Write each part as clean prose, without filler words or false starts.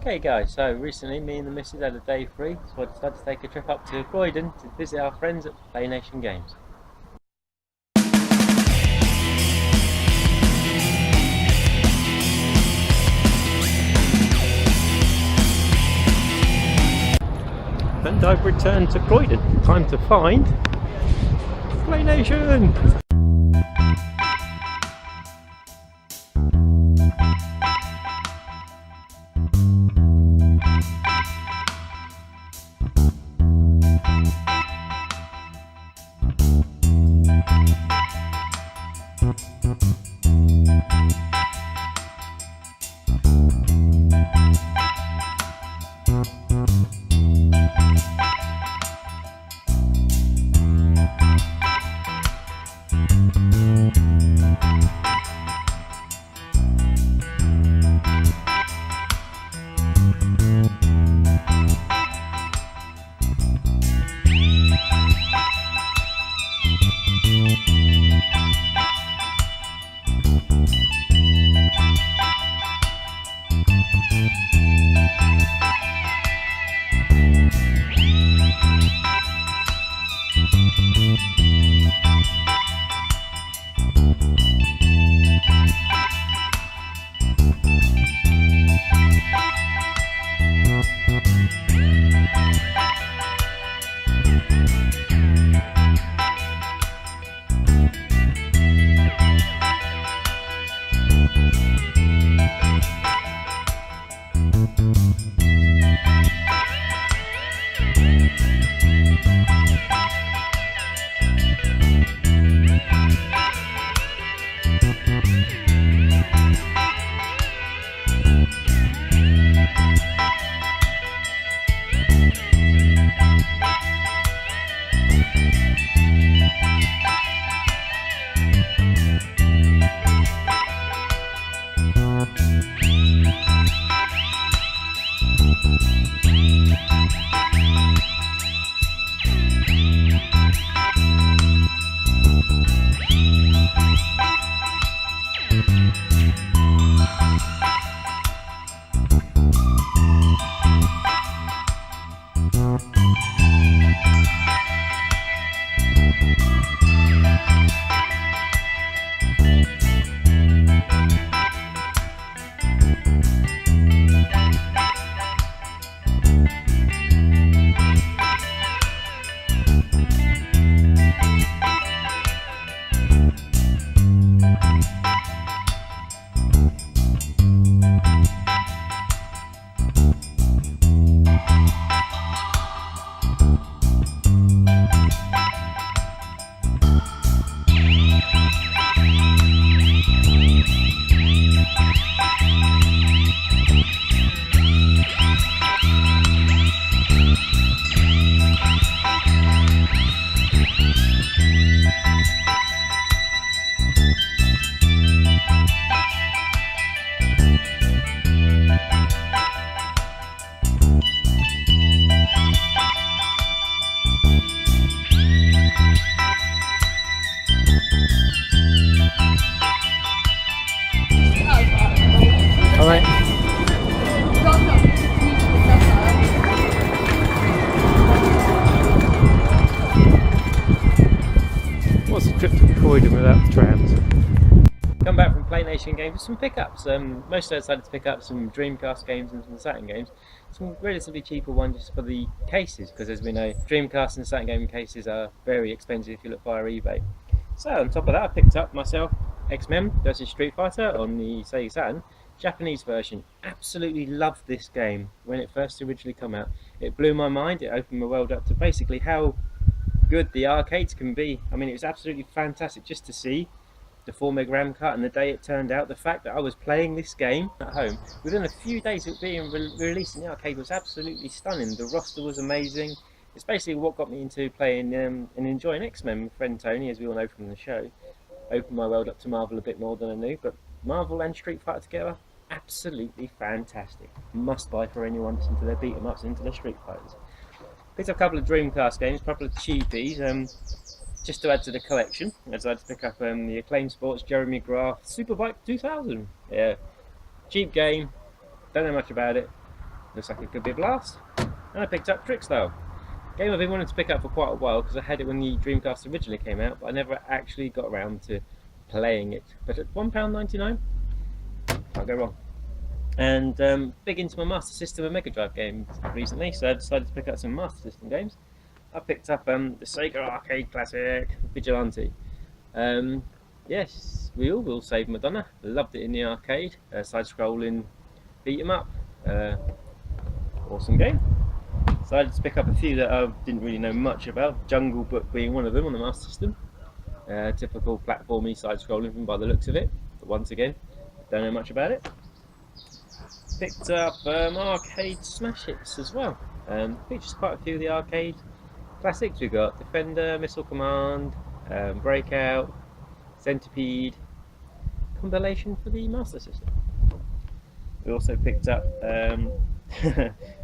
Okay guys, so recently me and the missus had a day free, so I decided to take a trip up to Croydon to visit our friends at Playnation Games. And I've returned to Croydon. Time to find Playnation! Alright. What's a trip to Croydon without the trams? Come back from Playnation Games with some pickups. Mostly I decided to pick up some Dreamcast games and some Saturn games. Some relatively cheaper ones just for the cases, because as we know, Dreamcast and Saturn game cases are very expensive if you look via eBay. So on top of that, I picked up myself X-Men vs Street Fighter on the Sega Saturn. Japanese version. Absolutely loved this game when it first originally came out. It blew my mind. It opened my world up to basically how good the arcades can be. I mean, it was absolutely fantastic just to see the 4 meg RAM card and the day it turned out. The fact that I was playing this game at home within a few days of it being released in the arcade was absolutely stunning. The roster was amazing. It's basically what got me into playing and enjoying X-Men. My friend Tony, as we all know from the show, opened my world up to Marvel a bit more than I knew, but Marvel and Street Fighter together, absolutely fantastic. Must buy for anyone that's into their beat 'em ups, into their Street Fighters. Picked up a couple of Dreamcast games, a couple of cheapies, just to add to the collection. I decided to pick up the Acclaim Sports Jeremy Graf Superbike 2000. Yeah, cheap game, don't know much about it, Looks like it could be a blast. And I picked up Trickstyle. Game I've been wanting to pick up for quite a while because I had it when the Dreamcast originally came out, but I never actually got around to playing it. But at £1.99, can't go wrong. And big into my Master System and Mega Drive games recently, so I decided to pick up some Master System games. I picked up the Sega arcade classic Vigilante. Yes, we all will save Madonna. Loved it in the arcade. Side-scrolling beat 'em up. Awesome game. Decided to pick up a few that I didn't really know much about. Jungle Book being one of them on the Master System. Typical platformy side-scrolling from by the looks of it. But once again, don't know much about it. Picked up arcade smash hits as well. Features quite a few of the arcade classics. We've got Defender, Missile Command, Breakout, Centipede, compilation for the Master System. We also picked up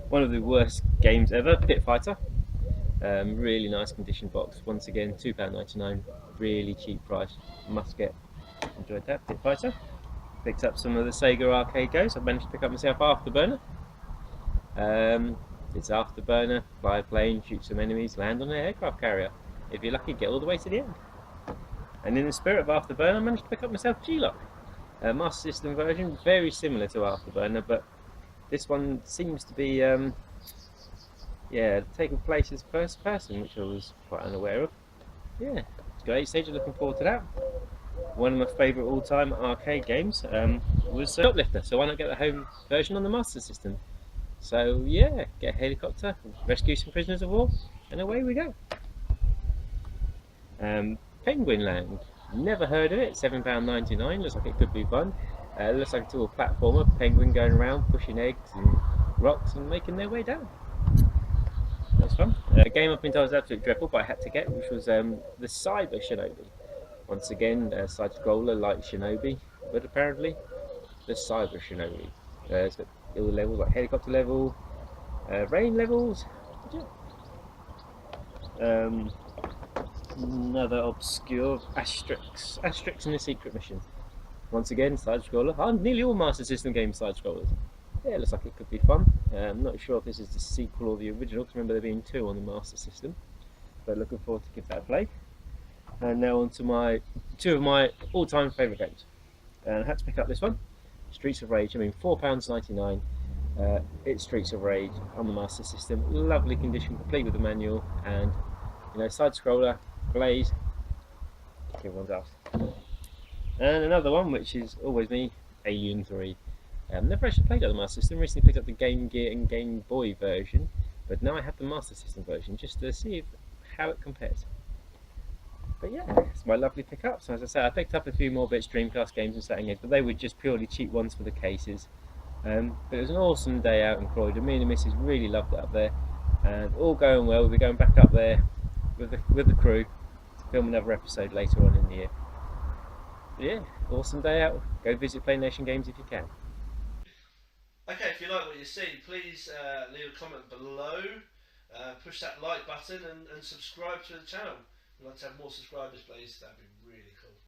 one of the worst games ever, Pit Fighter. Really nice condition box. Once again, £2.99, really cheap price. Must get. Enjoyed that, Pit Fighter. Picked up some of the Sega arcade games. I've managed to pick up myself Afterburner. It's Afterburner, fly a plane, shoot some enemies, land on an aircraft carrier. If you're lucky, get all the way to the end. And in the spirit of Afterburner, I managed to pick up myself G-Lock. Master System version, very similar to Afterburner, but this one seems to be taking place as first person, which I was quite unaware of. Yeah, it's great. Stage, looking forward to that. One of my favourite all-time arcade games was Shoplifter, so why not get the home version on the Master System? So yeah, get a helicopter, rescue some prisoners of war, and away we go. Penguin Land, never heard of it, £7.99, looks like it could be fun. Looks like it's all a platformer, penguin going around pushing eggs and rocks and making their way down. That's fun. A game I've been told is absolutely dreadful, but I had to get, which was the Cyber Shinobi. Once again, side-scroller like Shinobi, but apparently the Cyber Shinobi. It's got all the levels, like helicopter level, rain levels. Another obscure Asterix in the Secret Mission. Once again, side-scroller. Nearly all Master System games side-scrollers. Yeah, looks like it could be fun. I'm not sure if this is the sequel or the original, because remember there being two on the Master System. But looking forward to give that a play. And now on to two of my all-time favourite games. And I had to pick up this one, Streets of Rage. I mean, £4.99. It's Streets of Rage on the Master System. Lovely condition, complete with the manual, and side-scroller, blaze, kick everyone's ass. And another one, which is always me, Alien 3. Never actually played on the Master System. Recently picked up the Game Gear and Game Boy version, but now I have the Master System version just to see how it compares. But yeah, it's my lovely pickup. So as I said, I picked up a few more bits, Dreamcast games and Saturn games, but they were just purely cheap ones for the cases. But it was an awesome day out in Croydon. Me and the missus really loved it up there, and all going well. We'll be going back up there with the crew to film another episode later on in the year. But yeah, awesome day out. Go visit Playnation Games if you can. Okay, if you like what you see, please leave a comment below, push that like button and subscribe to the channel. We'd like to have more subscribers, please. That'd be really